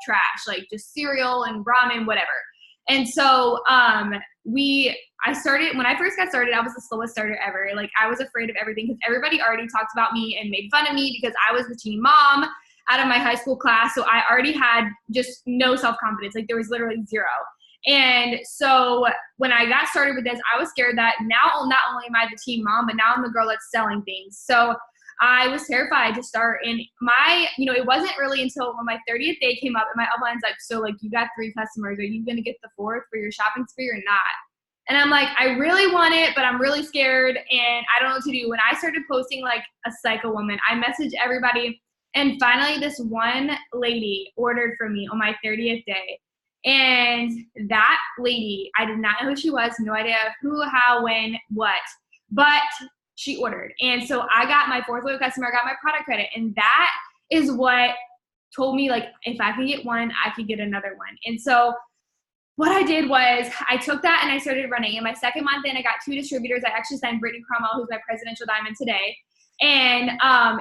trash, like just cereal and ramen, whatever. And so I started, when I first got started, I was the slowest starter ever. Like I was afraid of everything because everybody already talked about me and made fun of me because I was the teen mom out of my high school class. So I already had just no self-confidence. Like there was literally zero. And so when I got started with this, I was scared that now not only am I the teen mom, but now I'm the girl that's selling things. So I was terrified to start. And it wasn't really until when my 30th day came up and my upline's like, so like you got 3 customers. Are you going to get the 4th for your shopping spree or not? And I'm like, I really want it, but I'm really scared and I don't know what to do. When I started posting like a psycho woman, I messaged everybody. And finally, this one lady ordered from me on my 30th day. And that lady, I did not know who she was, no idea who, how, when, what, but she ordered. And so I got my 4th loyal customer, I got my product credit. And that is what told me, like, if I could get one, I could get another one. And so what I did was I took that and I started running. In my 2nd month in, I got 2 distributors. I actually signed Brittany Cromwell, who's my presidential diamond today. And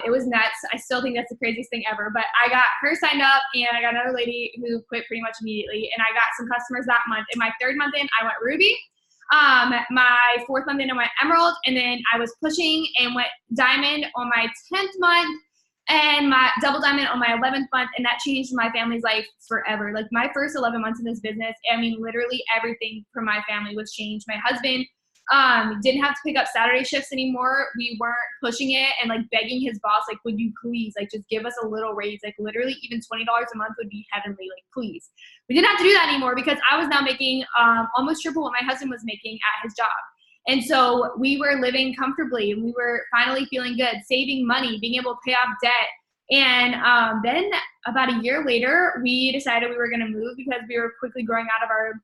it was nuts. I still think that's the craziest thing ever. But I got her signed up and I got another lady who quit pretty much immediately. And I got some customers that month. In my 3rd month in, I went Ruby. My 4th month in, I went Emerald. And then I was pushing and went Diamond on my 10th month. And my double diamond on my 11th month, and that changed my family's life forever. Like my first 11 months in this business, I mean, literally everything for my family was changed. My husband didn't have to pick up Saturday shifts anymore. We weren't pushing it and like begging his boss, like, would you please, like, just give us a little raise? Like literally even $20 a month would be heavenly, like, please. We didn't have to do that anymore because I was now making almost triple what my husband was making at his job. And so we were living comfortably and we were finally feeling good, saving money, being able to pay off debt. And then about a year later, we decided we were going to move because we were quickly growing out of our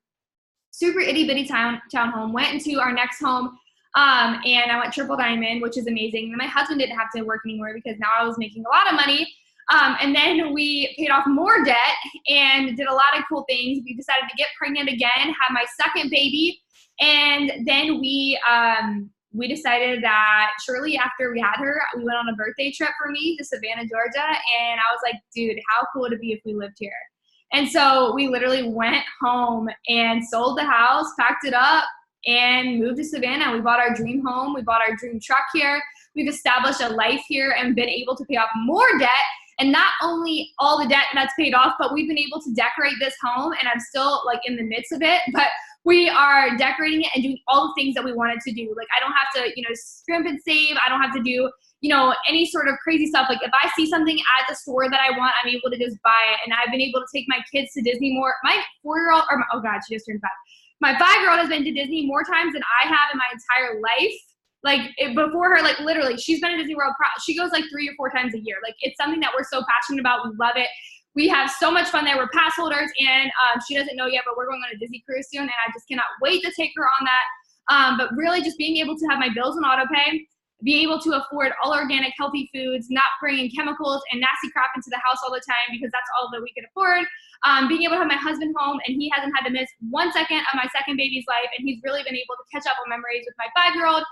super itty bitty townhome, went into our next home. And I went triple diamond, which is amazing. And my husband didn't have to work anymore because now I was making a lot of money. And then we paid off more debt and did a lot of cool things. We decided to get pregnant again, have my 2nd baby. And then we decided that shortly after we had her, we went on a birthday trip for me to Savannah, Georgia. And I was like, dude, how cool would it be if we lived here? And so we literally went home and sold the house, packed it up, and moved to Savannah. We bought our dream home. We bought our dream truck here. We've established a life here and been able to pay off more debt. And not only all the debt that's paid off, but we've been able to decorate this home. And I'm still like in the midst of it, but we are decorating it and doing all the things that we wanted to do. Like I don't have to, scrimp and save. I don't have to do, any sort of crazy stuff. Like if I see something at the store that I want, I'm able to just buy it. And I've been able to take my kids to Disney more. My 4-year-old, oh God, she just turned 5. My 5-year-old has been to Disney more times than I have in my entire life. Like before her, like literally, she's been to Disney World. She goes like 3 or 4 times a year. Like it's something that we're so passionate about. We love it. We have so much fun there. We're pass holders, and she doesn't know yet, but we're going on a Disney cruise soon, and I just cannot wait to take her on that. But really just being able to have my bills on auto pay, being able to afford all organic, healthy foods, not bringing chemicals and nasty crap into the house all the time because that's all that we can afford. Being able to have my husband home, and he hasn't had to miss 1 second of my 2nd baby's life, and he's really been able to catch up on memories with my 5-year-old.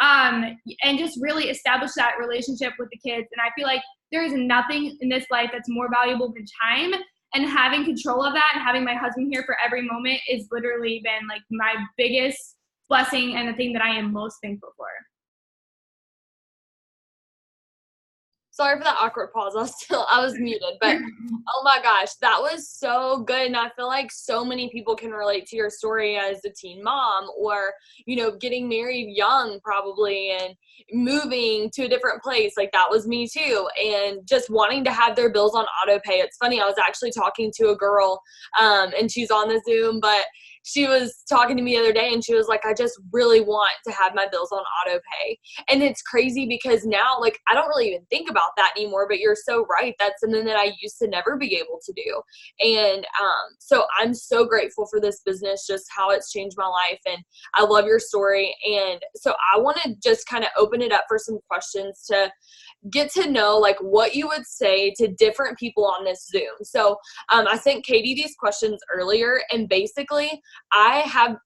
And just really establish that relationship with the kids. And I feel like there is nothing in this life that's more valuable than time, and having control of that and having my husband here for every moment is literally been like my biggest blessing and the thing that I am most thankful for. Sorry for that awkward pause. I was muted, but oh my gosh, that was so good. And I feel like so many people can relate to your story as a teen mom, or, getting married young probably and moving to a different place. Like that was me too. And just wanting to have their bills on auto pay. It's funny. I was actually talking to a girl, and she's on the Zoom, but she was talking to me the other day and she was like, I just really want to have my bills on auto pay. And it's crazy because now, like, I don't really even think about that anymore, but you're so right. That's something that I used to never be able to do. And so I'm so grateful for this business, just how it's changed my life. And I love your story. And so I want to just kind of open it up for some questions to get to know like what you would say to different people on this Zoom. So I sent Katie these questions earlier, and basically I'm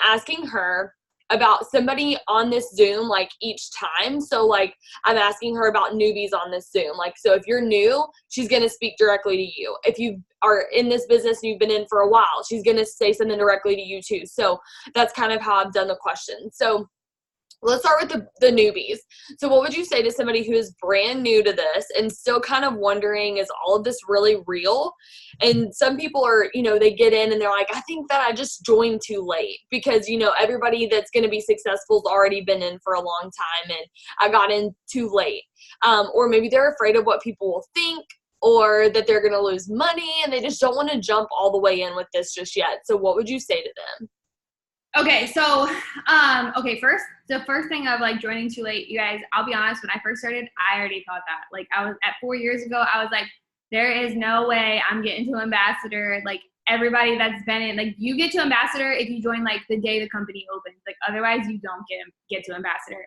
asking her about somebody on this Zoom, like each time. So like I'm asking her about newbies on this Zoom. Like, so if you're new, she's going to speak directly to you. If you are in this business and you've been in for a while, she's going to say something directly to you too. So that's kind of how I've done the question. So let's start with the newbies. So what would you say to somebody who is brand new to this and still kind of wondering, is all of this really real? And some people are, you know, they get in and they're like, I think that I just joined too late because, you know, everybody that's going to be successful has already been in for a long time and I got in too late. Or maybe they're afraid of what people will think, or that they're going to lose money and they just don't want to jump all the way in with this just yet. So what would you say to them? Okay, so, first, the first thing of like joining too late, you guys, I'll be honest, when I first started, I already thought that. Like I was at 4 years ago, I was like, there is no way I'm getting to ambassador. Like everybody that's been in, like you get to ambassador if you join like the day the company opens, like otherwise you don't get to ambassador.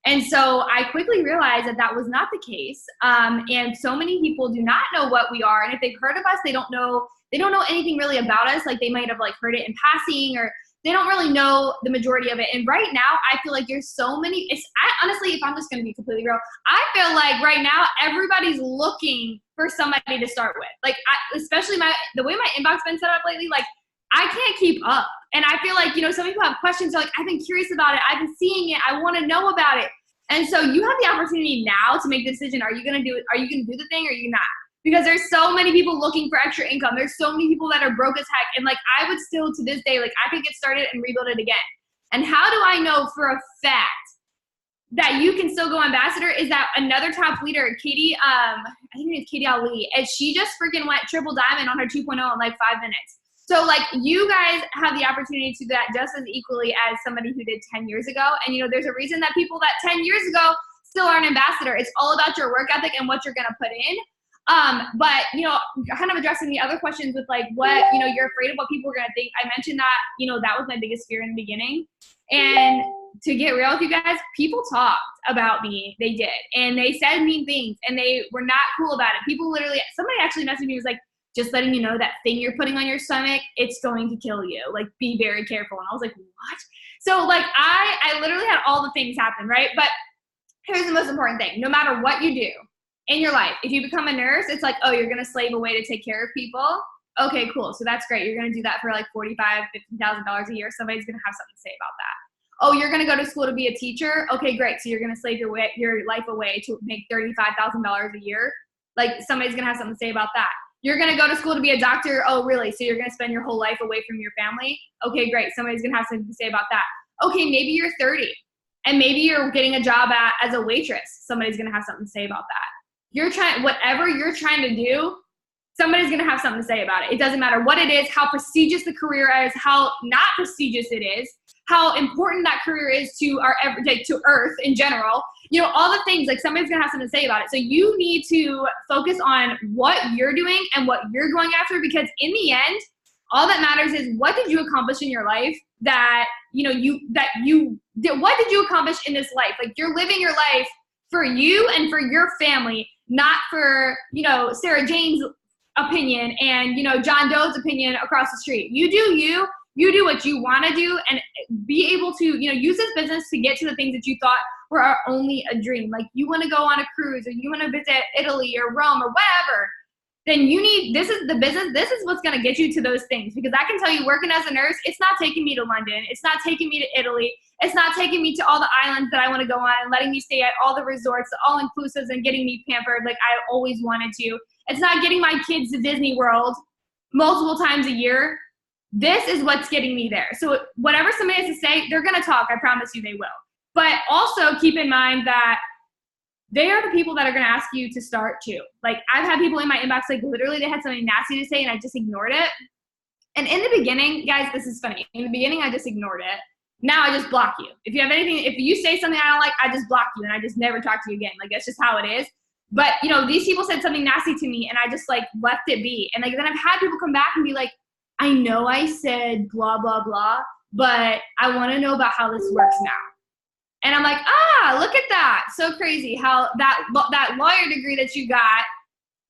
And so I quickly realized that that was not the case. And so many people do not know what we are. And if they've heard of us, they don't know anything really about us. Like they might have like heard it in passing, or they don't really know the majority of it. And right now, I feel like there's so many, honestly, if I'm just going to be completely real, I feel like right now, everybody's looking for somebody to start with. Like, especially the way my inbox been set up lately, like, I can't keep up. And I feel like, you know, some people have questions. They're like, I've been curious about it. I've been seeing it. I want to know about it. And so you have the opportunity now to make the decision. Are you going to do it? Are you going to do the thing or are you not? Because there's so many people looking for extra income. There's so many people that are broke as heck. And like, I would still to this day, like I could get started and rebuild it again. And how do I know for a fact that you can still go ambassador is that another top leader, Katie, I think it's Katie Ali, and she just freaking went triple diamond on her 2.0 in like 5 minutes. So like you guys have the opportunity to do that just as equally as somebody who did 10 years ago. And you know, there's a reason that people that 10 years ago still are an ambassador. It's all about your work ethic and what you're going to put in. But, you know, kind of addressing the other questions with like what, you know, you're afraid of what people are going to think. I mentioned that, you know, that was my biggest fear in the beginning. And to get real with you guys, people talked about me. They did. And they said mean things and they were not cool about it. People literally, somebody actually messaged me, was like, just letting you know that thing you're putting on your stomach, it's going to kill you. Like, be very careful. And I was like, what? So like, I literally had all the things happen, right? But here's the most important thing. No matter what you do in your life, if you become a nurse, it's like, oh, you're going to slave away to take care of people. Okay, cool. So that's great. You're going to do that for like $45,000, $50,000 a year. Somebody's going to have something to say about that. Oh, you're going to go to school to be a teacher. Okay, great. So you're going to slave your life away to make $35,000 a year. Like somebody's going to have something to say about that. You're going to go to school to be a doctor. Oh, really? So you're going to spend your whole life away from your family. Okay, great. Somebody's going to have something to say about that. Okay, maybe you're 30 and maybe you're getting a job as a waitress. Somebody's going to have something to say about that. Whatever you're trying to do, somebody's going to have something to say about it. It doesn't matter what it is, how prestigious the career is, how not prestigious it is, how important that career is to to Earth in general. You know, all the things, like somebody's going to have something to say about it. So you need to focus on what you're doing and what you're going after, because in the end, all that matters is what did you accomplish in your life that, you know, what did you accomplish in this life? Like you're living your life for you and for your family, not for, you know, Sarah Jane's opinion and, you know, John Doe's opinion across the street. You do you do what you want to do and be able to, you know, use this business to get to the things that you thought were only a dream. Like you want to go on a cruise or you want to visit Italy or Rome or whatever, then this is the business. This is what's going to get you to those things. Because I can tell you, working as a nurse, it's not taking me to London. It's not taking me to Italy. It's not taking me to all the islands that I want to go on and letting me stay at all the resorts, the all-inclusives, and getting me pampered like I always wanted to. It's not getting my kids to Disney World multiple times a year. This is what's getting me there. So whatever somebody has to say, they're going to talk. I promise you they will. But also keep in mind that they are the people that are going to ask you to start too. Like I've had people in my inbox, like literally they had something nasty to say and I just ignored it. And in the beginning, guys, this is funny. In the beginning, I just ignored it. Now I just block you. If you say something I don't like, I just block you and I just never talk to you again. Like that's just how it is. But you know, these people said something nasty to me and I just like left it be. And like then I've had people come back and be like, I know I said blah, blah, blah, but I want to know about how this works now. And I'm like, look at that. So crazy how that lawyer degree that you got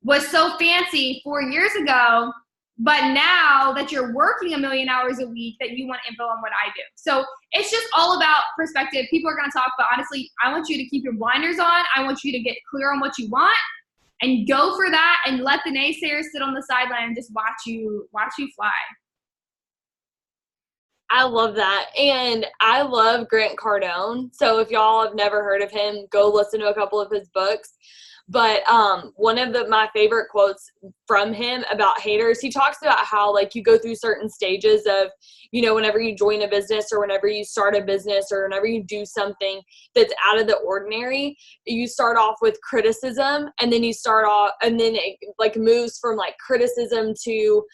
was so fancy 4 years ago, But now that you're working a million hours a week, that you want info on what I do. So it's just all about perspective. People are going to talk, but honestly, I want you to keep your blinders on. I want you to get clear on what you want and go for that, and let the naysayers sit on the sideline and just watch you fly. I love that. And I love Grant Cardone. So if y'all have never heard of him, go listen to a couple of his books. But one of my favorite quotes from him about haters, he talks about how, like, you go through certain stages of, you know, whenever you join a business or whenever you start a business or whenever you do something that's out of the ordinary, you start off with criticism, and then it like moves from like criticism to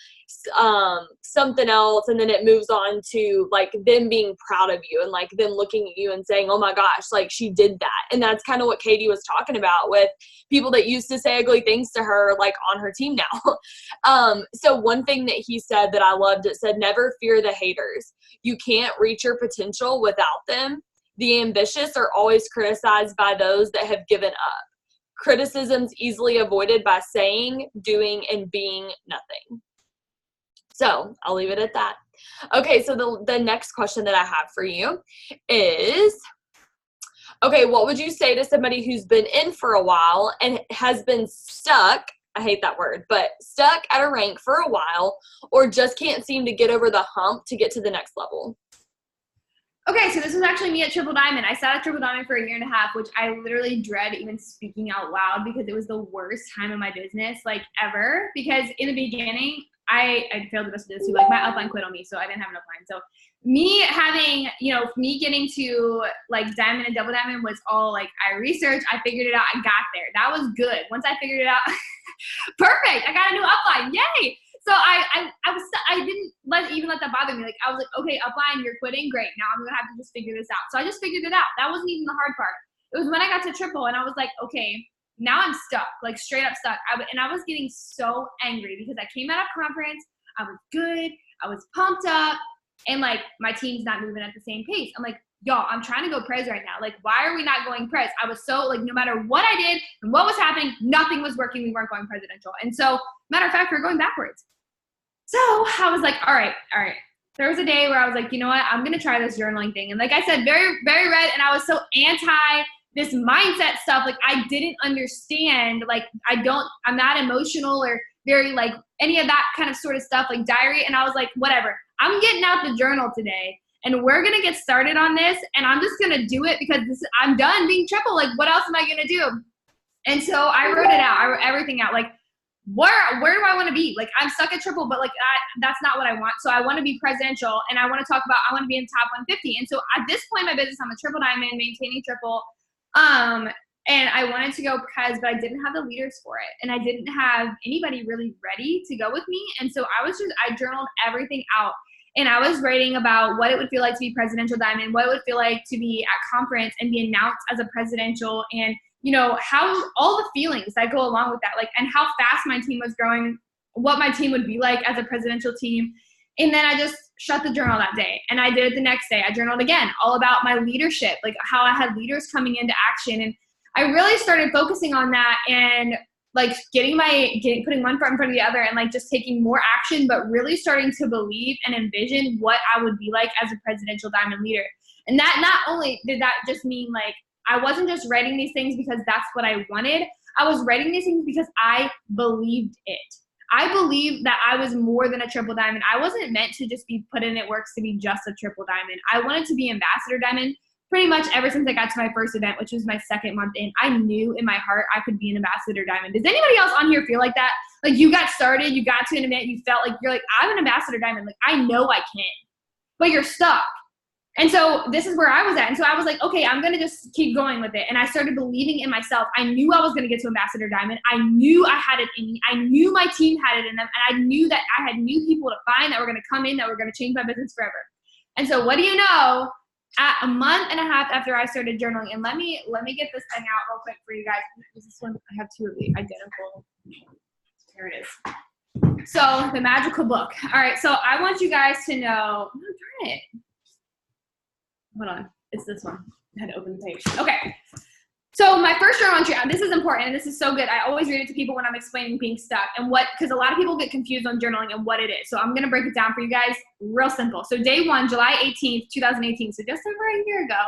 something else, and then it moves on to like them being proud of you and like them looking at you and saying, oh my gosh, like she did that. And that's kind of what Katie was talking about with people that used to say ugly things to her, like on her team now. So one thing that he said that I loved, it said, never fear the haters. You can't reach your potential without them. The ambitious are always criticized by those that have given up. Criticism's easily avoided by saying, doing, and being nothing. So I'll leave it at that. Okay, so the next question that I have for you is, okay, what would you say to somebody who's been in for a while and has been stuck, I hate that word, but stuck at a rank for a while, or just can't seem to get over the hump to get to the next level? Okay, so this was actually me at Triple Diamond. I sat at Triple Diamond for 1.5 years, which I literally dread even speaking out loud because it was the worst time of my business, like ever. Because in the beginning, I failed the rest of this too. Like my upline quit on me, so I didn't have an upline. So me having, me getting to like Diamond and Double Diamond was all like I researched, I figured it out, I got there. That was good. Once I figured it out, perfect. I got a new upline. Yay! So I didn't even let that bother me. Like I was like, okay, upline, you're quitting. Great. Now I'm gonna have to just figure this out. So I just figured it out. That wasn't even the hard part. It was when I got to triple and I was like, okay, now I'm stuck, like straight up stuck. And I was getting so angry because I came out of conference. I was good. I was pumped up, and like my team's not moving at the same pace. I'm like, y'all, I'm trying to go pres right now. Like, why are we not going pres? I was so like, no matter what I did and what was happening, nothing was working. We weren't going presidential. And so, matter of fact, we're going backwards. So I was like, all right. There was a day where I was like, you know what? I'm going to try this journaling thing. And like I said, very, very red. And I was so anti this mindset stuff. Like I didn't understand, like I'm not emotional or very like any of that kind of sort of stuff, like diary. And I was like, whatever, I'm getting out the journal today and we're going to get started on this. And I'm just going to do it because I'm done being triple. Like what else am I going to do? And so I wrote it out. I wrote everything out. Like, where do I want to be? Like I'm stuck at triple, but like that's not what I want. So I want to be presidential, and I want to talk about, I want to be in top 150. And so at this point in my business, I'm a triple diamond, maintaining triple. And I wanted to go pres, but I didn't have the leaders for it. And I didn't have anybody really ready to go with me. And so I journaled everything out, and I was writing about what it would feel like to be presidential diamond, what it would feel like to be at conference and be announced as a presidential, and how all the feelings that go along with that, like, and how fast my team was growing, what my team would be like as a presidential team. And then I just shut the journal that day, and I did it the next day. I journaled again, all about my leadership, like how I had leaders coming into action. And I really started focusing on that and like putting one foot in front of the other and like just taking more action, but really starting to believe and envision what I would be like as a presidential diamond leader. And that not only did that just mean like, I wasn't just writing these things because that's what I wanted. I was writing these things because I believed it. I believed that I was more than a triple diamond. I wasn't meant to just be put in It Works to be just a triple diamond. I wanted to be ambassador diamond pretty much ever since I got to my first event, which was my second month in. I knew in my heart I could be an ambassador diamond. Does anybody else on here feel like that? Like you got started, you got to an event, you felt like you're like, I'm an ambassador diamond. Like I know I can, but you're stuck. And so this is where I was at. And so I was like, okay, I'm going to just keep going with it. And I started believing in myself. I knew I was going to get to Ambassador Diamond. I knew I had it in me. I knew my team had it in them. And I knew that I had new people to find that were going to come in, that were going to change my business forever. And so what do you know? At a month and a half after I started journaling, and let me get this thing out real quick for you guys. This one, I have two of the identical. Here it is. So the magical book. All right. So I want you guys to know, I'm going to try it. Hold on. It's this one. I had to open the page. Okay. So my first journal entry, this is important and this is so good. I always read it to people when I'm explaining being stuck and because a lot of people get confused on journaling and what it is. So I'm going to break it down for you guys real simple. So day one, July 18th, 2018. So just over a year ago.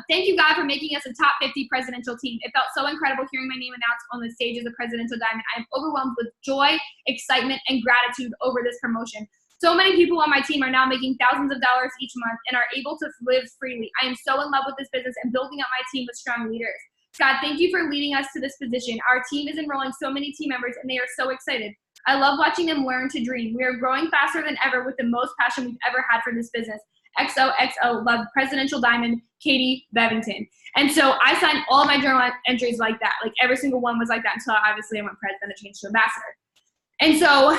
Thank you, God, for making us a top 50 presidential team. It felt so incredible hearing my name announced on the stage as a presidential diamond. I am overwhelmed with joy, excitement, and gratitude over this promotion. So many people on my team are now making thousands of dollars each month and are able to live freely. I am so in love with this business and building up my team with strong leaders. God, thank you for leading us to this position. Our team is enrolling so many team members and they are so excited. I love watching them learn to dream. We are growing faster than ever with the most passion we've ever had for this business. XOXO, love, presidential diamond, Katie Bevington. And so I signed all of my journal entries like that. Like every single one was like that until obviously I went president and changed to ambassador. And so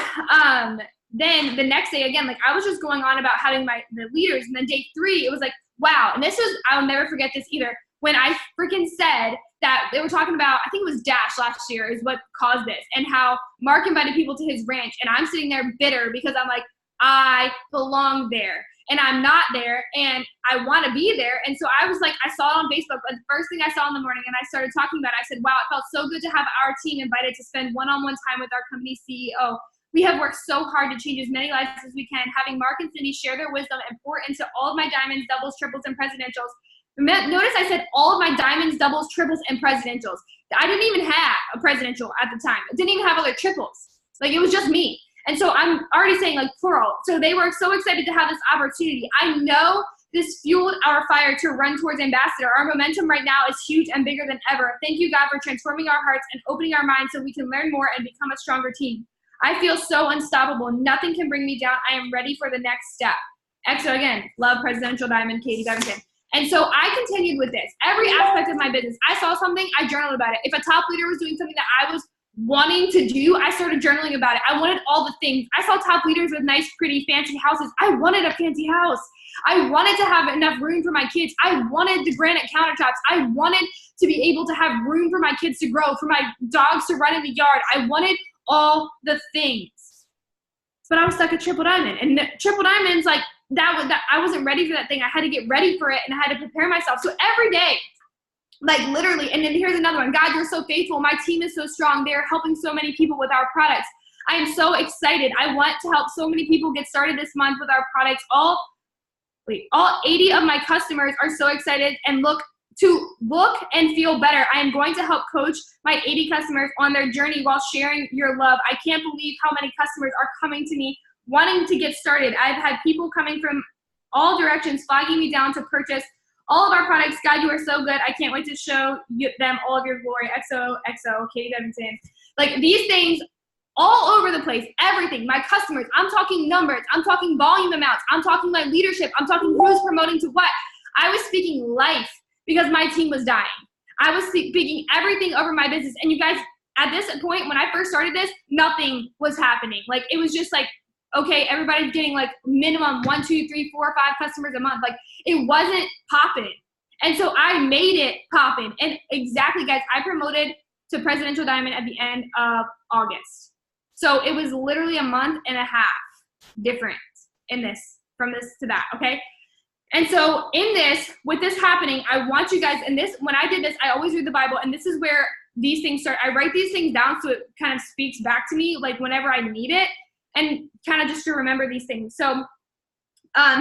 then the next day, again, like I was just going on about having the leaders. And then day 3, it was like, wow. And this was, I'll never forget this either. When I freaking said that they were talking about, I think it was Dash last year is what caused this, and how Mark invited people to his ranch. And I'm sitting there bitter because I'm like, I belong there. And I'm not there, and I want to be there. And so I was like, I saw it on Facebook, but the first thing I saw in the morning, and I started talking about it, I said, wow, it felt so good to have our team invited to spend one-on-one time with our company CEO. We have worked so hard to change as many lives as we can, having Mark and Cindy share their wisdom and pour into all of my diamonds, doubles, triples, and presidentials. Notice I said all of my diamonds, doubles, triples, and presidentials. I didn't even have a presidential at the time. I didn't even have other triples. Like, it was just me. And so I'm already saying like plural. So they were so excited to have this opportunity. I know this fueled our fire to run towards ambassador. Our momentum right now is huge and bigger than ever. Thank you, God, for transforming our hearts and opening our minds so we can learn more and become a stronger team. I feel so unstoppable. Nothing can bring me down. I am ready for the next step. XO again, love, presidential diamond, Katie Bevington. And so I continued with this. Every aspect of my business, I saw something, I journaled about it. If a top leader was doing something that I was wanting to do, I started journaling about it. I wanted all the things. I saw top leaders with nice, pretty, fancy houses. I wanted a fancy house. I wanted to have enough room for my kids. I wanted the granite countertops. I wanted to be able to have room for my kids to grow, for my dogs to run in the yard. I wanted all the things. But I was stuck at triple diamond. And triple diamond's like, I wasn't ready for that thing. I had to get ready for it and I had to prepare myself. So every day, like literally, and then here's another one. God, you're so faithful. My team is so strong. They're helping so many people with our products. I am so excited. I want to help so many people get started this month with our products. All 80 of my customers are so excited and look and feel better. I am going to help coach my 80 customers on their journey while sharing your love. I can't believe how many customers are coming to me wanting to get started. I've had people coming from all directions, flagging me down to purchase all of our products. God, you are so good. I can't wait to show them all of your glory. XOXO, Katie Bevington. Like these things all over the place, everything. My customers, I'm talking numbers. I'm talking volume amounts. I'm talking my leadership. I'm talking who's promoting to what. I was speaking life because my team was dying. I was speaking everything over my business. And you guys, at this point, when I first started this, nothing was happening. Like it was just like, okay, everybody's getting like minimum 1, 2, 3, 4, 5 customers a month. Like it wasn't popping. And so I made it popping. And exactly, guys, I promoted to Presidential Diamond at the end of August. So it was literally a month and a half difference in this, from this to that, okay? And so in this, with this happening, I want you guys, and this, when I did this, I always read the Bible, and this is where these things start. I write these things down so it kind of speaks back to me, like whenever I need it, and kind of just to remember these things. So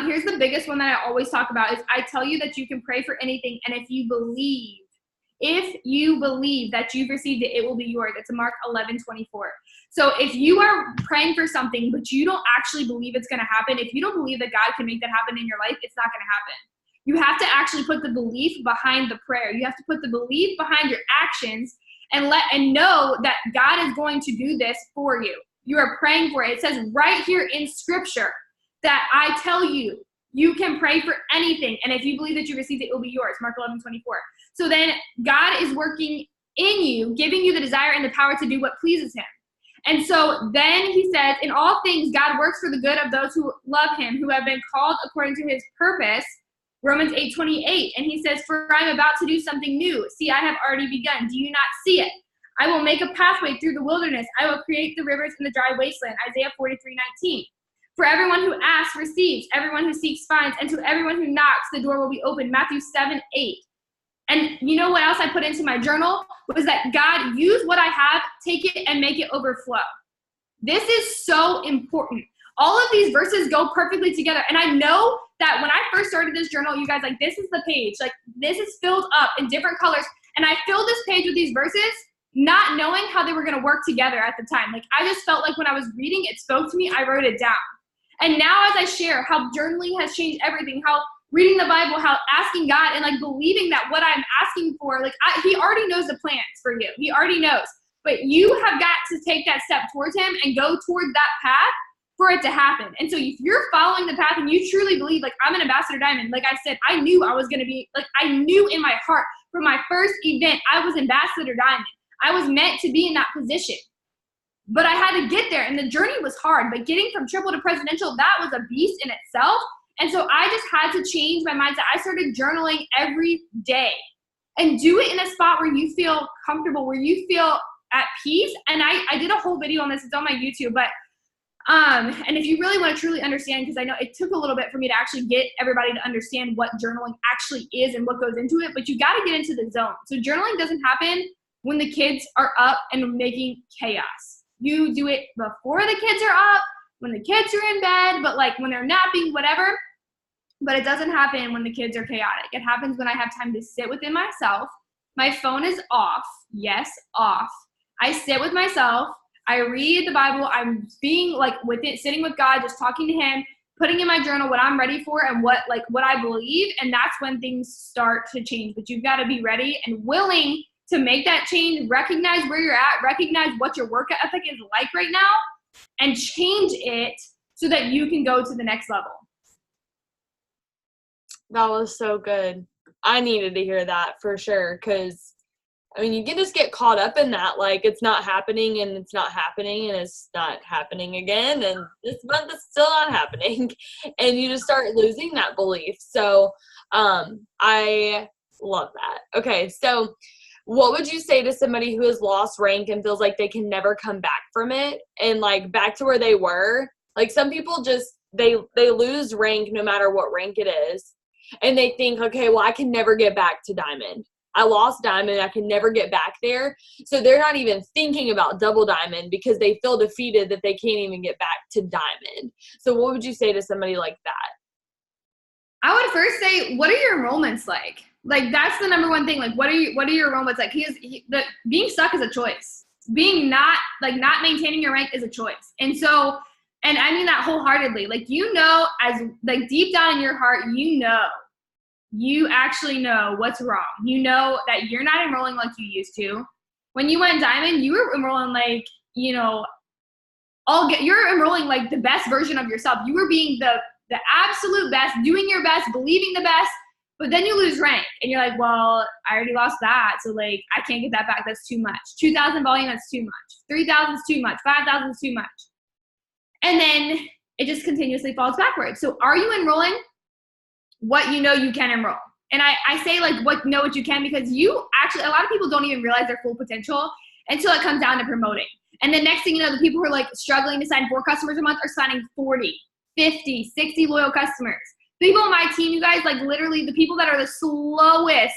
here's the biggest one that I always talk about is I tell you that you can pray for anything, and if you believe that you've received it, it will be yours. It's Mark 11:24. So if you are praying for something, but you don't actually believe it's going to happen, if you don't believe that God can make that happen in your life, it's not going to happen. You have to actually put the belief behind the prayer. You have to put the belief behind your actions and know that God is going to do this for you. You are praying for it. It says right here in scripture that I tell you, you can pray for anything. And if you believe that you received it, it will be yours. Mark 11:24. So then God is working in you, giving you the desire and the power to do what pleases him. And so then he says, in all things, God works for the good of those who love him, who have been called according to his purpose. Romans 8:28. And he says, for I'm about to do something new. See, I have already begun. Do you not see it? I will make a pathway through the wilderness. I will create the rivers in the dry wasteland. Isaiah 43:19. For everyone who asks receives, everyone who seeks finds, and to everyone who knocks, the door will be open. Matthew 7:8. And you know what else I put into my journal was that God, use what I have, take it and make it overflow. This is so important. All of these verses go perfectly together. And I know that when I first started this journal, you guys, like, this is the page. Like, this is filled up in different colors. And I filled this page with these verses, not knowing how they were going to work together at the time. Like, I just felt like when I was reading, it spoke to me, I wrote it down. And now as I share how journaling has changed everything, how reading the Bible, how asking God and like believing that what I'm asking for, like he already knows the plans for you. He already knows. But you have got to take that step towards him and go toward that path for it to happen. And so if you're following the path and you truly believe, like, I'm an Ambassador Diamond, like I said, I knew I was going to be, like, I knew in my heart from my first event, I was Ambassador Diamond. I was meant to be in that position. But I had to get there, and the journey was hard. But getting from triple to presidential, that was a beast in itself. And so I just had to change my mindset. I started journaling every day. And do it in a spot where you feel comfortable, where you feel at peace. And I did a whole video on this. It's on my YouTube. But and if you really want to truly understand, because I know it took a little bit for me to actually get everybody to understand what journaling actually is and what goes into it, but you got to get into the zone. So journaling doesn't happen when the kids are up and making chaos. You do it before the kids are up, when the kids are in bed, but like when they're napping, whatever. But it doesn't happen when the kids are chaotic. It happens when I have time to sit within myself. My phone is off. Yes, off. I sit with myself. I read the Bible. I'm being like with it, sitting with God, just talking to him, putting in my journal what I'm ready for and what I believe. And that's when things start to change. But you've got to be ready and willing to make that change, recognize where you're at, recognize what your work ethic is like right now, and change it so that you can go to the next level. That was so good. I needed to hear that for sure, because, I mean, you can just get caught up in that, like, it's not happening, and it's not happening, and it's not happening again, and this month it's still not happening, and you just start losing that belief. So I love that. Okay, so what would you say to somebody who has lost rank and feels like they can never come back from it and like back to where they were? Like, some people just, they lose rank no matter what rank it is. And they think, okay, well, I can never get back to diamond. I lost diamond. I can never get back there. So they're not even thinking about double diamond because they feel defeated that they can't even get back to diamond. So what would you say to somebody like that? I would first say, what are your enrollments like? Like, that's the number one thing. Like, what are your enrollments like? Being stuck is a choice. Being not maintaining your rank is a choice. And so, and I mean that wholeheartedly. Like, you know, as like deep down in your heart, you actually know what's wrong. You know that you're not enrolling like you used to. When you went diamond, you were enrolling like, you know, you're enrolling like the best version of yourself. You were being the absolute best, doing your best, believing the best. But then you lose rank and you're like, well, I already lost that. So like, I can't get that back. That's too much. 2,000 volume, that's too much. 3,000 is too much. 5,000 is too much. And then it just continuously falls backwards. So are you enrolling what you know you can enroll? And I say like what you can, because you actually, a lot of people don't even realize their full potential until it comes down to promoting. And the next thing you know, the people who are like struggling to sign 4 customers a month are signing 40, 50, 60 loyal customers. People on my team, you guys, like literally the people that are the slowest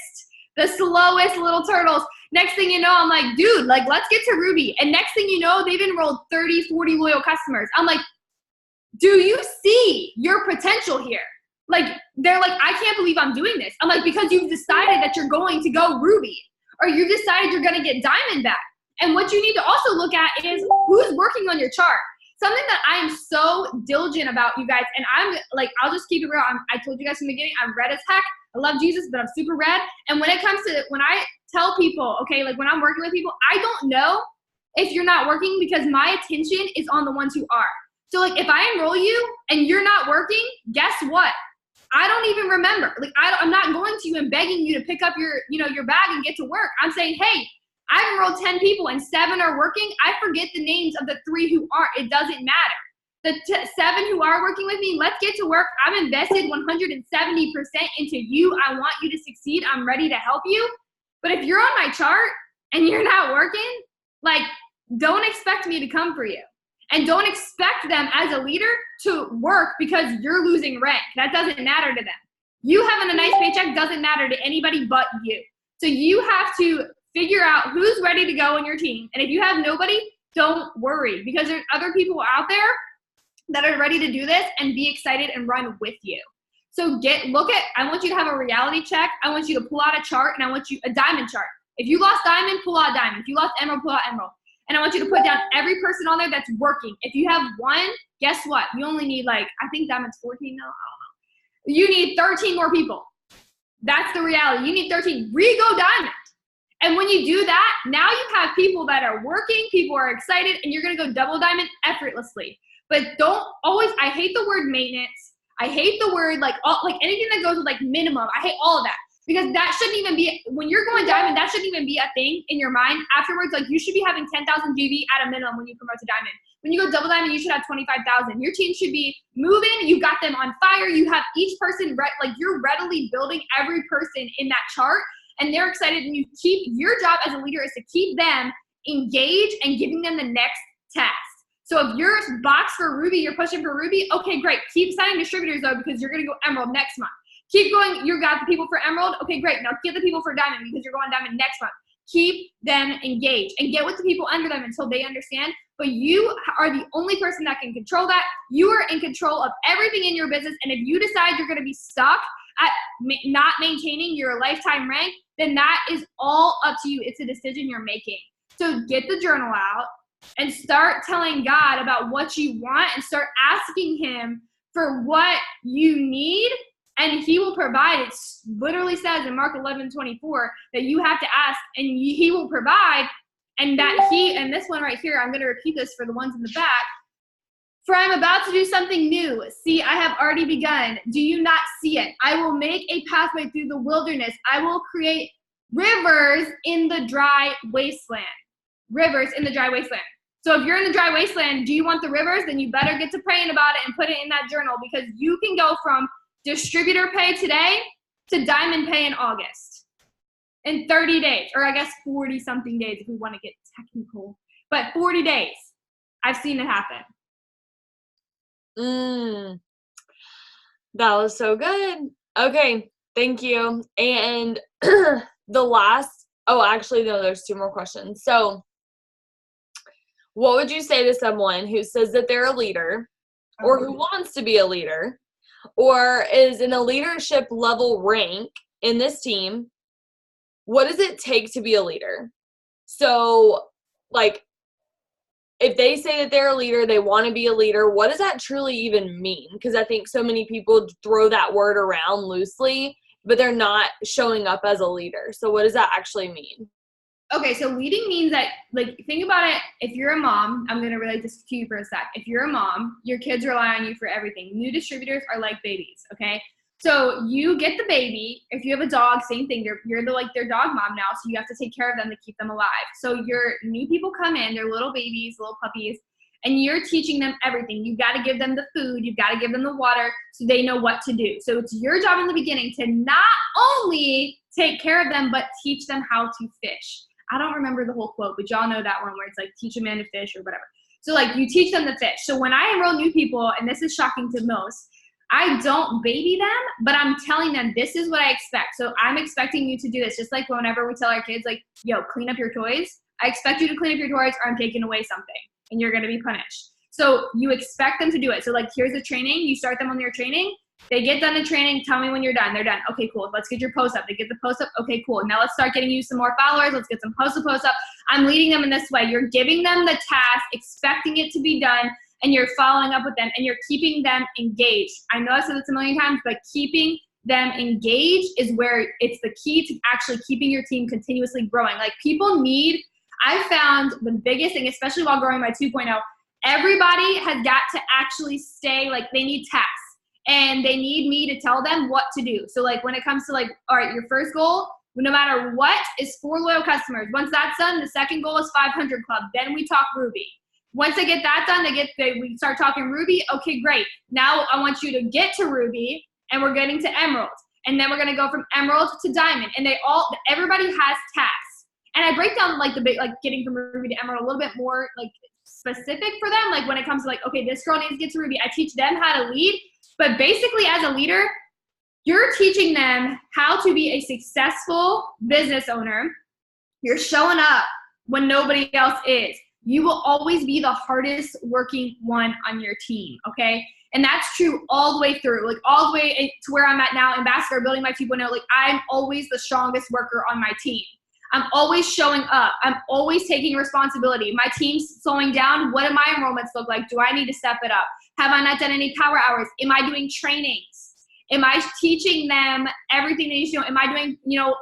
little turtles. Next thing you know, I'm like, dude, like, let's get to Ruby. And next thing you know, they've enrolled 30, 40 loyal customers. I'm like, do you see your potential here? Like, they're like, I can't believe I'm doing this. I'm like, because you've decided that you're going to go Ruby, or you've decided you're going to get diamond back. And what you need to also look at is who's working on your chart. Something that I am so diligent about, you guys, and I'm like, I'll just keep it real. I told you guys from the beginning, I'm red as heck. I love Jesus, but I'm super red. And when it comes to, when I tell people, okay, like when I'm working with people, I don't know if you're not working because my attention is on the ones who are. So like if I enroll you and you're not working, guess what? I don't even remember. Like I'm not going to you and begging you to pick up your, your bag and get to work. I'm saying, hey, I've enrolled 10 people and 7 are working. I forget the names of the 3 who aren't. It doesn't matter. The 7 who are working with me, let's get to work. I'm invested 170% into you. I want you to succeed. I'm ready to help you. But if you're on my chart and you're not working, like, don't expect me to come for you. And don't expect them as a leader to work because you're losing rank. That doesn't matter to them. You having a nice paycheck doesn't matter to anybody but you. So you have to figure out who's ready to go on your team. And if you have nobody, don't worry, because there's other people out there that are ready to do this and be excited and run with you. So I want you to have a reality check. I want you to pull out a chart, and I want you a diamond chart. If you lost diamond, pull out diamond. If you lost emerald, pull out emerald. And I want you to put down every person on there that's working. If you have one, guess what? You only need I think diamond's 14 now. I don't know. You need 13 more people. That's the reality. You need 13. Re-go diamond. And when you do that, now you have people that are working, people are excited, and you're going to go double diamond effortlessly. But I hate the word maintenance. I hate the word anything that goes with minimum. I hate all of that, because that shouldn't even be, when you're going diamond, that shouldn't even be a thing in your mind. Afterwards, you should be having 10,000 GV at a minimum when you promote to diamond. When you go double diamond, you should have 25,000. Your team should be moving. You got them on fire. You have each person, you're readily building every person in that chart, and they're excited. And your job as a leader is to keep them engaged and giving them the next task. So if you're boxed for Ruby, you're pushing for Ruby, okay, great. Keep signing distributors though, because you're going to go Emerald next month. Keep going, you got the people for Emerald, okay, great. Now get the people for Diamond, because you're going Diamond next month. Keep them engaged and get with the people under them until they understand. But you are the only person that can control that. You are in control of everything in your business. And if you decide you're going to be stuck at not maintaining your lifetime rank, then that is all up to you. It's a decision you're making. So get the journal out and start telling God about what you want, and start asking him for what you need, and he will provide. It literally says in Mark 11:24 that you have to ask and he will provide. And and this one right here, I'm going to repeat this for the ones in the back. For I'm about to do something new. See, I have already begun. Do you not see it? I will make a pathway through the wilderness. I will create rivers in the dry wasteland. Rivers in the dry wasteland. So if you're in the dry wasteland, do you want the rivers? Then you better get to praying about it and put it in that journal, because you can go from distributor pay today to diamond pay in August in 30 days, or I guess 40 something days if we want to get technical, but 40 days. I've seen it happen. That was so good. Okay, thank you. And actually, no, there's 2 more questions. So what would you say to someone who says that they're a leader, or who wants to be a leader, or is in a leadership level rank in this team? What does it take to be a leader? So, if they say that they're a leader, they want to be a leader, what does that truly even mean? Because I think so many people throw that word around loosely, but they're not showing up as a leader. So what does that actually mean? Okay, so leading means that, think about it. If you're a mom, I'm going to relate this to you for a sec. If you're a mom, your kids rely on you for everything. New distributors are like babies, okay? So you get the baby. If you have a dog, same thing. You're their dog mom now, so you have to take care of them to keep them alive. So your new people come in, they're little babies, little puppies, and you're teaching them everything. You've got to give them the food. You've got to give them the water so they know what to do. So it's your job in the beginning to not only take care of them, but teach them how to fish. I don't remember the whole quote, but y'all know that one where it's teach a man to fish or whatever. So you teach them to fish. So when I enroll new people, and this is shocking to most, I don't baby them, but I'm telling them this is what I expect. So I'm expecting you to do this. Just like whenever we tell our kids, yo, clean up your toys. I expect you to clean up your toys or I'm taking away something and you're going to be punished. So you expect them to do it. So here's the training. You start them on their training. They get done the training. Tell me when you're done. They're done. Okay, cool. Let's get your post up. They get the post up. Okay, cool. Now let's start getting you some more followers. Let's get some post up. I'm leading them in this way. You're giving them the task, expecting it to be done, and you're following up with them, and you're keeping them engaged. I know I said this a million times, but keeping them engaged is where it's the key to actually keeping your team continuously growing. I found the biggest thing, especially while growing my 2.0, everybody has got to actually stay, they need tasks. And they need me to tell them what to do. So when it comes to all right, your first goal, no matter what, is 4 loyal customers. Once that's done, the second goal is 500 club. Then we talk Ruby. Once they get that done, we start talking Ruby. Okay, great. Now I want you to get to Ruby, and we're getting to Emerald. And then we're going to go from Emerald to Diamond. And everybody has tasks. And I break down getting from Ruby to Emerald a little bit more specific for them. When it comes to okay, this girl needs to get to Ruby. I teach them how to lead. But basically, as a leader, You're teaching them how to be a successful business owner. You're showing up when nobody else is. You will always be the hardest working one on your team, okay? And that's true all the way through, like all the way to where I'm at now, Ambassador, building my 2.0. Like, I'm always the strongest worker on my team. I'm always showing up. I'm always taking responsibility. My team's slowing down. What do my enrollments look like? Do I need to step it up? Have I not done any power hours? Am I doing trainings? Am I teaching them everything they need to know? Am I doing,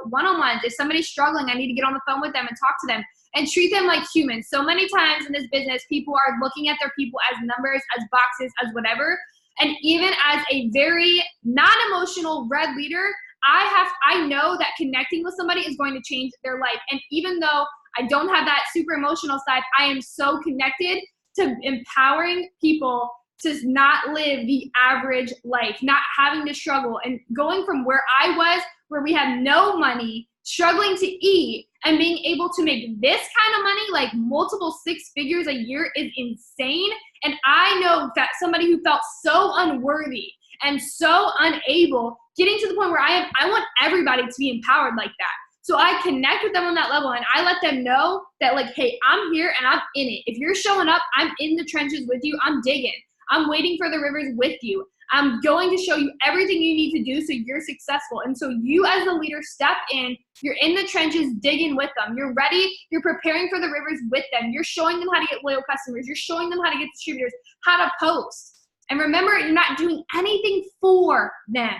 one-on-ones? If somebody's struggling, I need to get on the phone with them and talk to them and treat them like humans. So many times in this business, people are looking at their people as numbers, as boxes, as whatever. And even as a very non-emotional red leader, I know that connecting with somebody is going to change their life. And even though I don't have that super emotional side, I am so connected to empowering people to not live the average life, not having to struggle, and going from where I was, where we had no money, struggling to eat, and being able to make this kind of money, like multiple 6 figures a year, is insane. And I know that somebody who felt so unworthy and so unable, getting to the point where I want everybody to be empowered like that. So I connect with them on that level, and I let them know that, like, hey, I'm here and I'm in it. If you're showing up, I'm in the trenches with you. I'm digging. I'm waiting for the rivers with you. I'm going to show you everything you need to do so you're successful. And so you as a leader step in, you're in the trenches digging with them. You're ready, you're preparing for the rivers with them. You're showing them how to get loyal customers. You're showing them how to get distributors, how to post. And remember, you're not doing anything for them,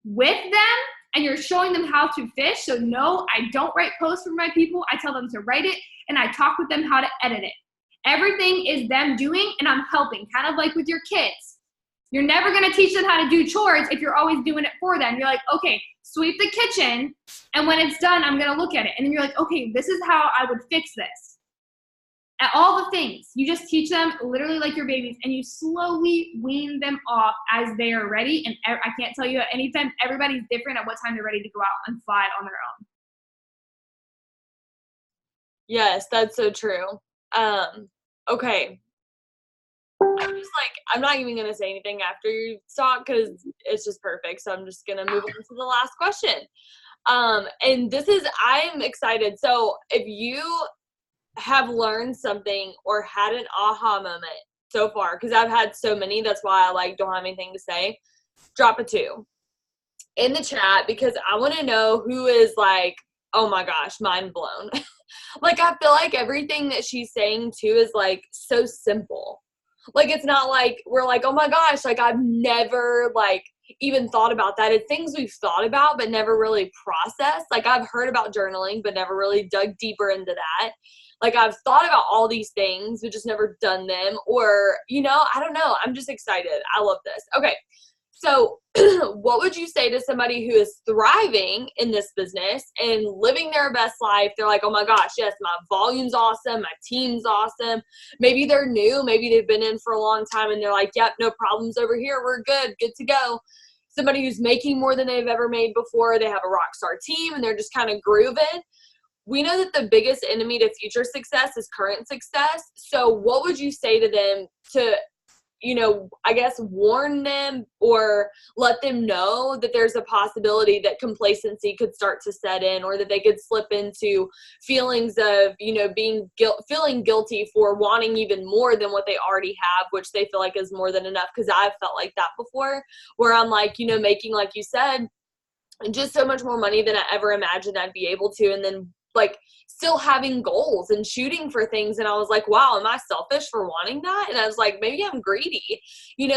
with them, and you're showing them how to fish. So no, I don't write posts for my people. I tell them to write it, and I talk with them how to edit it. Everything is them doing, and I'm helping, kind of like with your kids. You're never going to teach them how to do chores if you're always doing it for them. You're like, okay, sweep the kitchen, and when it's done, I'm going to look at it. And then you're like, okay, this is how I would fix this. At all the things, you just teach them literally like your babies, and you slowly wean them off as they are ready. And I can't tell you at any time, everybody's different at what time they're ready to go out and fly on their own. Yes, that's so true. Okay. I'm not even going to say anything after you talk because it's just perfect. So I'm just going to move on to the last question. And I'm excited. So if you have learned something or had an aha moment so far, because I've had so many, that's why I don't have anything to say, drop a 2 in the chat, because I want to know who is like, oh my gosh, mind blown. I feel like everything that she's saying too is so simple. It's not like we're like, oh my gosh, I've never even thought about that. It's things we've thought about but never really processed. I've heard about journaling but never really dug deeper into that. I've thought about all these things but just never done them, or I don't know. I'm just excited. I love this. Okay. So what would you say to somebody who is thriving in this business and living their best life? They're like, oh my gosh, yes, my volume's awesome. My team's awesome. Maybe they're new. Maybe they've been in for a long time and they're like, yep, no problems over here. We're good to go. Somebody who's making more than they've ever made before. They have a rock star team and they're just kind of grooving. We know that the biggest enemy to future success is current success. So what would you say to them to, I guess warn them or let them know that there's a possibility that complacency could start to set in, or that they could slip into feelings of, feeling guilty for wanting even more than what they already have, which they feel like is more than enough. Cause I've felt like that before, where I'm making, like you said, just so much more money than I ever imagined I'd be able to. And then still having goals and shooting for things. And I was like, wow, am I selfish for wanting that? And I was like, maybe I'm greedy,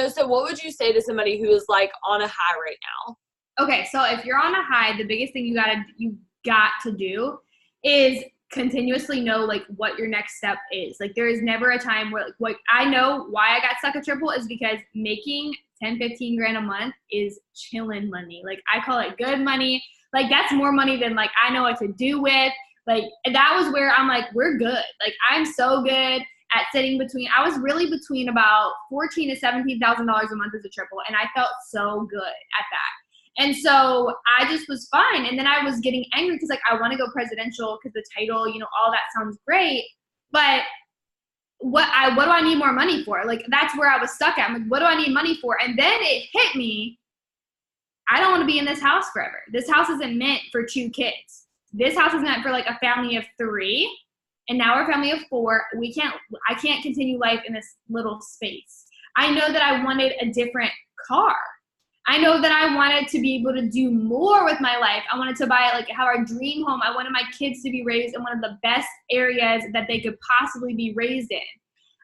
so what would you say to somebody who is on a high right now? Okay. So if you're on a high, the biggest thing you got to do is continuously know what your next step is. There is never a time where I know why I got stuck at triple is because making 10, 15 grand a month is chillin' money. I call it good money. That's more money than I know what to do with. That was where I'm we're good. I'm so good at sitting between. I was really between about $14,000 to $17,000 a month as a triple, and I felt so good at that. And so I just was fine. And then I was getting angry because I want to go presidential because the title, all that sounds great, but what do I need more money for? That's where I was stuck at. I'm what do I need money for? And then it hit me. I don't want to be in this house forever. This house isn't meant for 2 kids. This house is meant for like a family of 3. And now we're a family of 4. I can't continue life in this little space. I know that I wanted a different car. I know that I wanted to be able to do more with my life. I wanted to have our dream home. I wanted my kids to be raised in one of the best areas that they could possibly be raised in.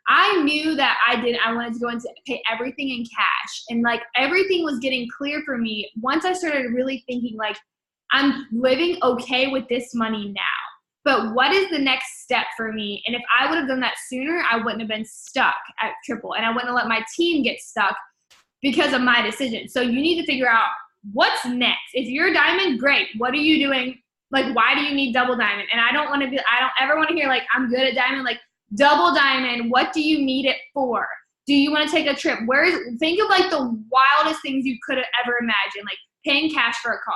I knew that I wanted to go into pay everything in cash. And like everything was getting clear for me once I started really thinking like, I'm living okay with this money now. But what is the next step for me? And if I would have done that sooner, I wouldn't have been stuck at triple. And I wouldn't have let my team get stuck because of my decision. So you need to figure out what's next. If you're a diamond, great. What are you doing? Like, why do you need double diamond? And I don't ever want to hear like, I'm good at diamond. Like, double diamond, what do you need it for? Do you want to take a trip? Think of like the wildest things you could have ever imagined, like paying cash for a car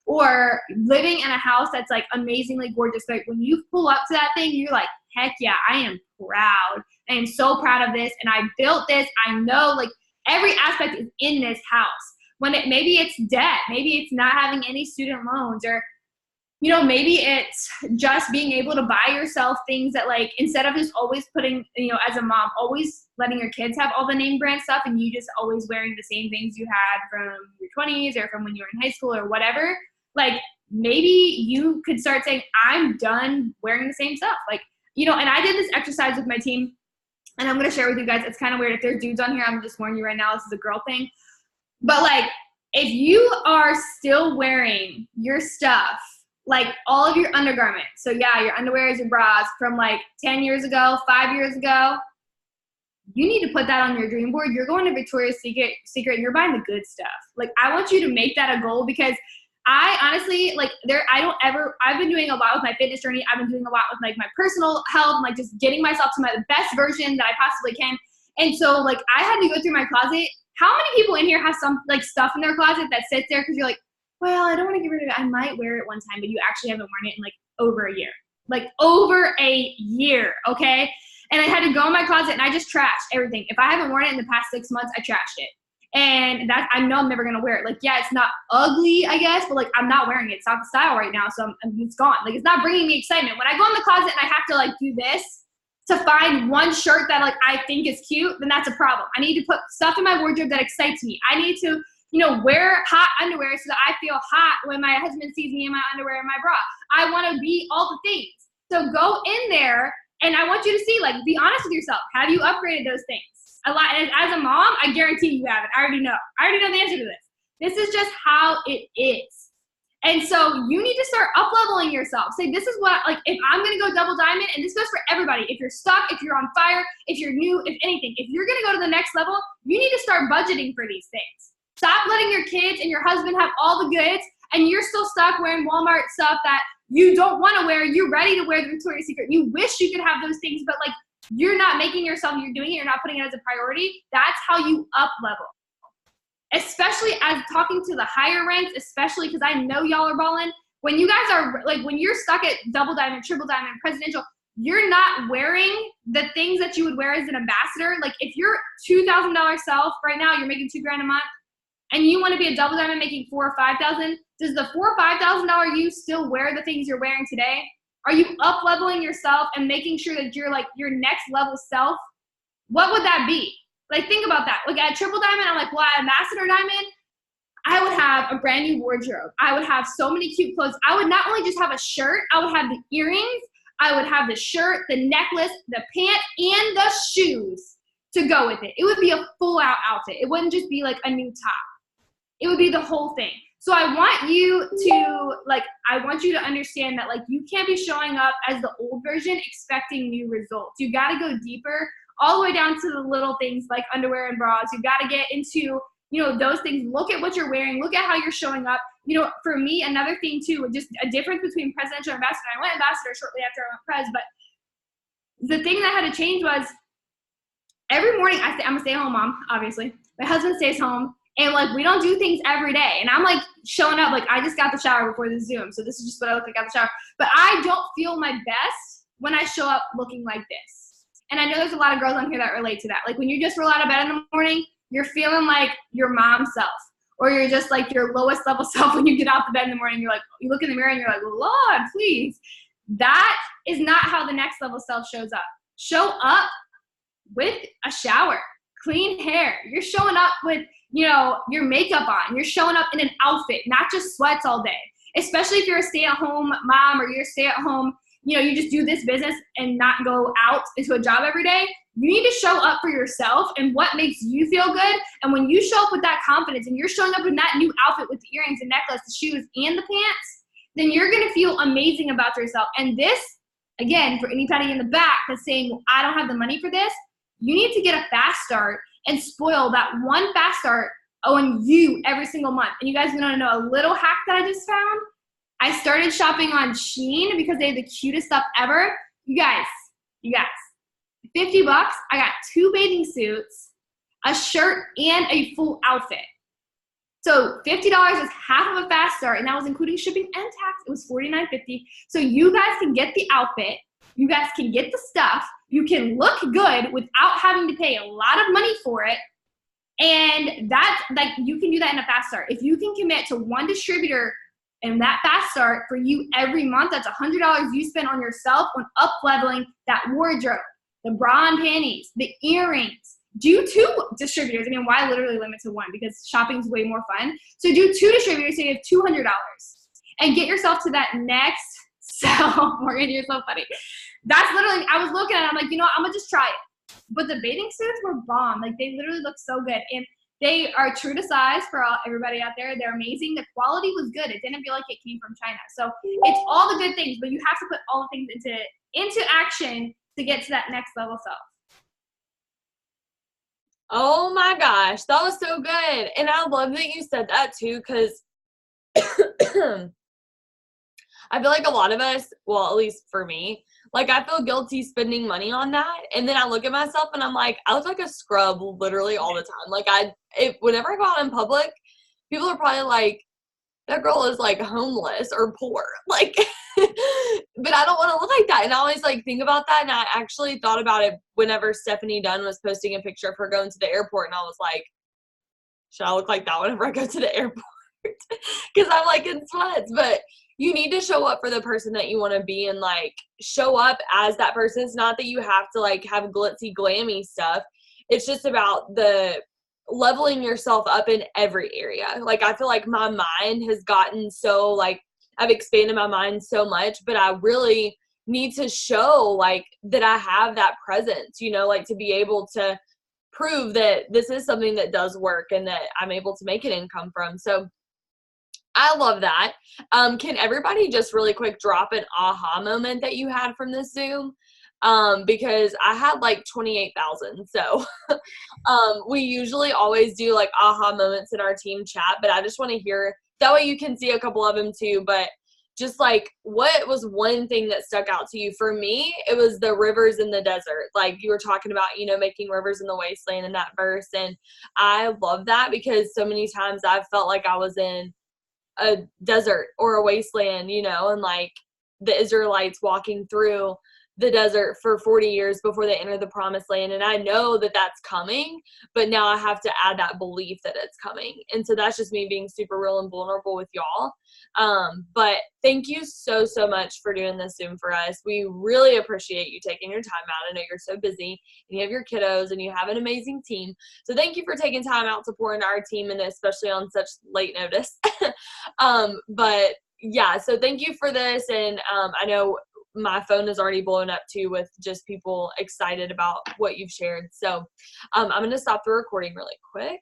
or living in a house that's like amazingly gorgeous. Like when you pull up to that thing, you're like, heck yeah, I am proud. I am so proud of this. And I built this. I know like every aspect is in this house. Maybe it's debt, maybe it's not having any student loans, or maybe it's just being able to buy yourself things that like, instead of just always putting, as a mom, always letting your kids have all the name brand stuff and you just always wearing the same things you had from your 20s or from when you were in high school or whatever. Like maybe you could start saying, I'm done wearing the same stuff. Like, and I did this exercise with my team and I'm going to share with you guys. It's kind of weird. If there's dudes on here, I'm just warning you right now, this is a girl thing. But like, if you are still wearing your stuff, like all of your undergarments, so yeah, your underwears, your bras from like 10 years ago, 5 years ago, you need to put that on your dream board. You're going to Victoria's Secret and you're buying the good stuff. Like I want you to make that a goal because I honestly, I've been doing a lot with my fitness journey. I've been doing a lot with like my personal health, like just getting myself to my best version that I possibly can. And so like I had to go through my closet. How many people in here have some like stuff in their closet that sits there because you're like, well, I don't want to get rid of it. I might wear it one time, but you actually haven't worn it in like over a year. Like over a year, okay? And I had to go in my closet and I just trashed everything. If I haven't worn it in the past 6 months, I trashed it. And I know I'm never going to wear it. Like, yeah, it's not ugly, I guess, but like I'm not wearing it. It's not the style right now, so it's gone. Like it's not bringing me excitement. When I go in the closet and I have to like do this to find one shirt that like I think is cute, then that's a problem. I need to put stuff in my wardrobe that excites me. I need to wear hot underwear so that I feel hot when my husband sees me in my underwear and my bra. I want to be all the things. So go in there and I want you to see, like, be honest with yourself. Have you upgraded those things? A lot. And as a mom, I guarantee you haven't. I already know the answer to this. This is just how it is. And so you need to start up-leveling yourself. Say, this is what, like, if I'm going to go double diamond, and this goes for everybody. If you're stuck, if you're on fire, if you're new, if anything, if you're going to go to the next level, you need to start budgeting for these things. Stop letting your kids and your husband have all the goods and you're still stuck wearing Walmart stuff that you don't want to wear. You're ready to wear the Victoria's Secret. You wish you could have those things, but like you're not making yourself, you're doing it, you're not putting it as a priority. That's how you up level. Especially as talking to the higher ranks, especially because I know y'all are balling. When you guys are like, when you're stuck at double diamond, triple diamond, presidential, you're not wearing the things that you would wear as an ambassador. Like if you're $2,000 self right now, you're making $2,000 a month, and you want to be a double diamond making $4,000 or $5,000, does the $4,000 or $5,000 you still wear the things you're wearing today? Are you up leveling yourself and making sure that you're like your next level self? What would that be? Like think about that. Like at triple diamond, I'm like, well, at ambassador diamond, I would have a brand new wardrobe. I would have so many cute clothes. I would not only just have a shirt, I would have the earrings, I would have the shirt, the necklace, the pants, and the shoes to go with it. It would be a full out outfit. It wouldn't just be like a new top. It would be the whole thing. So I want you to understand that like you can't be showing up as the old version expecting new results. You got to go deeper, all the way down to the little things like underwear and bras. You got to get into, those things. Look at what you're wearing. Look at how you're showing up. For me, another thing too, just a difference between presidential and ambassador. I went ambassador shortly after I went pres, but the thing that had to change was every morning I'm a stay-at-home mom, obviously. My husband stays home. And like, we don't do things every day. And I'm like showing up, like I just got the shower before the Zoom. So this is just what I look like out the shower. But I don't feel my best when I show up looking like this. And I know there's a lot of girls on here that relate to that. Like when you just roll out of bed in the morning, you're feeling like your mom's self. or you're just like your lowest level self when you get out the bed in the morning. You're like, you look in the mirror and you're like, Lord, please. That is not how the next level self shows up. Show up with a shower, clean hair. You're showing up with, you know, your makeup on. You're showing up in an outfit, not just sweats all day. Especially if you're a stay-at-home mom or you're a stay-at-home, you know, you just do this business and not go out into a job every day. You need to show up for yourself and what makes you feel good. And when you show up with that confidence and you're showing up in that new outfit with the earrings and necklace, the shoes, and the pants, then you're going to feel amazing about yourself. And this, again, for anybody in the back that's saying, well, I don't have the money for this, you need to get a fast start and spoil that one fast start on you every single month. And you guys want to know a little hack that I just found? I started shopping on Shein because they have the cutest stuff ever. You guys, $50, I got 2 bathing suits, a shirt, and a full outfit. So $50 is half of a fast start, and that was including shipping and tax. It was $49.50. So you guys can get the outfit, you guys can get the stuff, you can look good without having to pay a lot of money for it. And that's like, you can do that in a fast start. If you can commit to one distributor and that fast start for you every month, that's $100 you spend on yourself on up leveling that wardrobe, the bra and panties, the earrings. Do 2 distributors. I mean, why literally limit to one? Because shopping is way more fun. So do 2 distributors, so you have $200 and get yourself to that next sell. Morgan, you're so funny. That's literally, I was looking at it, I'm like, you know what, I'm gonna just try it. But the bathing suits were bomb. Like, they literally look so good. And they are true to size for everybody out there. They're amazing. The quality was good. It didn't feel like it came from China. So it's all the good things, but you have to put all the things into action to get to that next level self. Oh my gosh, that was so good. And I love that you said that too, because I feel like a lot of us, well, at least for me, like, I feel guilty spending money on that. And then I look at myself and I'm like, I look like a scrub literally all the time. Like, whenever I go out in public, people are probably like, that girl is like homeless or poor. Like, but I don't want to look like that. And I always like think about that. And I actually thought about it whenever Stephanie Dunn was posting a picture of her going to the airport. And I was like, should I look like that whenever I go to the airport? Because I'm like in sweats. But you need to show up for the person that you want to be and like show up as that person. It's not that you have to like have glitzy, glammy stuff. It's just about the leveling yourself up in every area. Like, I feel like my mind has gotten so like, I've expanded my mind so much, but I really need to show like that I have that presence, you know, like to be able to prove that this is something that does work and that I'm able to make an income from. So I love that. Can everybody just really quick drop an aha moment that you had from this Zoom? Because I had like 28,000. So, we usually always do like aha moments in our team chat, but I just want to hear, that way you can see a couple of them too. But just like, what was one thing that stuck out to you? For me, it was the rivers in the desert. Like you were talking about, you know, making rivers in the wasteland in that verse. And I love that because so many times I've felt like I was in a desert or a wasteland, you know, and like the Israelites walking through the desert for 40 years before they enter the promised land. And I know that that's coming, but now I have to add that belief that it's coming. And so that's just me being super real and vulnerable with y'all. But thank you so, so much for doing this Zoom for us. We really appreciate you taking your time out. I know you're so busy and you have your kiddos and you have an amazing team. So thank you for taking time out to pour into our team, and especially on such late notice. But yeah, so thank you for this. And I know my phone is already blown up too with just people excited about what you've shared. So I'm going to stop the recording really quick.